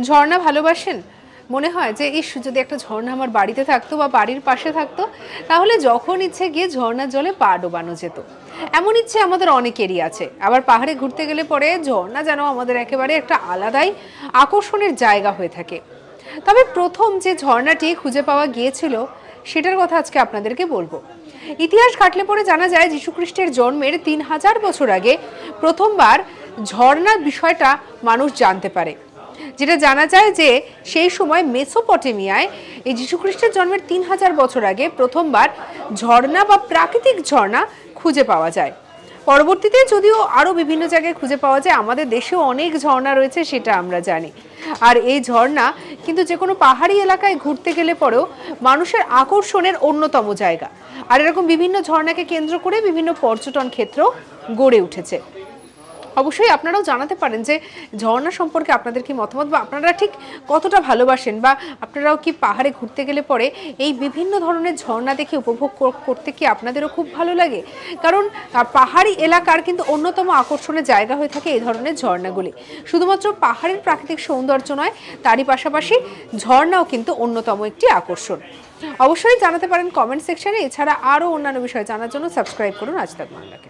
ঝর্ণা ভালোবাসেন? মনে হয় যে ইস যদি একটা ঝর্ণা আমার বাড়িতে থাকতো বা বাড়ির পাশে থাকতো, তাহলে যখন ইচ্ছে গিয়ে ঝর্ণার জলে পা ডোবানো যেত। এমন ইচ্ছে আমাদের অনেকেরই আছে। আবার পাহাড়ে ঘুরতে গেলে পরে ঝর্ণা যেন আমাদের একেবারে একটা আলাদাই আকর্ষণের জায়গা হয়ে থাকে। তবে প্রথম যে ঝর্ণাটি খুঁজে পাওয়া গিয়েছিল সেটার কথা আজকে আপনাদেরকে বলবো। ইতিহাস ঘাটলে পরে জানা যায় যীশুখ্রিস্টের জন্মের ৩,০০০ বছর আগে প্রথমবার ঝর্ণার বিষয়টা মানুষ জানতে পারে। যেটা জানা যায় যে সেই সময় মেসোপটেমিয়ায় এই যীশুখ্রিস্টের জন্মের ৩,০০০ বছর আগে প্রথমবার ঝর্ণা বা প্রাকৃতিক ঝর্ণা খুঁজে পাওয়া যায়। পরবর্তীতে যদিও আরো বিভিন্ন জায়গায় খুঁজে পাওয়া যায়, আমাদের দেশেও অনেক ঝর্ণা রয়েছে সেটা আমরা জানি। আর এই ঝর্ণা কিন্তু যে কোনো পাহাড়ি এলাকায় ঘুরতে গেলে পরেও মানুষের আকর্ষণের অন্যতম জায়গা। আর এরকম বিভিন্ন ঝর্ণাকে কেন্দ্র করে বিভিন্ন পর্যটন ক্ষেত্র গড়ে উঠেছে। অবশ্যই আপনারাও জানাতে পারেন যে ঝর্ণা সম্পর্কে আপনাদের কি মতামত, বা আপনারা ঠিক কতটা ভালোবাসেন, বা আপনারাও কি পাহাড়ে ঘুরতে গেলে পরে এই বিভিন্ন ধরনের ঝর্ণা দেখে উপভোগ করতে কি আপনাদেরও খুব ভালো লাগে? কারণ পাহাড়ি এলাকার কিন্তু অন্যতম আকর্ষণের জায়গা হয়ে থাকে এই ধরনের ঝর্ণাগুলি। শুধুমাত্র পাহাড়ের প্রাকৃতিক সৌন্দর্য নয়, তারই পাশাপাশি ঝর্ণাও কিন্তু অন্যতম একটি আকর্ষণ। অবশ্যই জানাতে পারেন কমেন্ট সেকশনে। এছাড়া আরও অন্যান্য বিষয় জানার জন্য সাবস্ক্রাইব করুন আজ তাক বাংলাকে।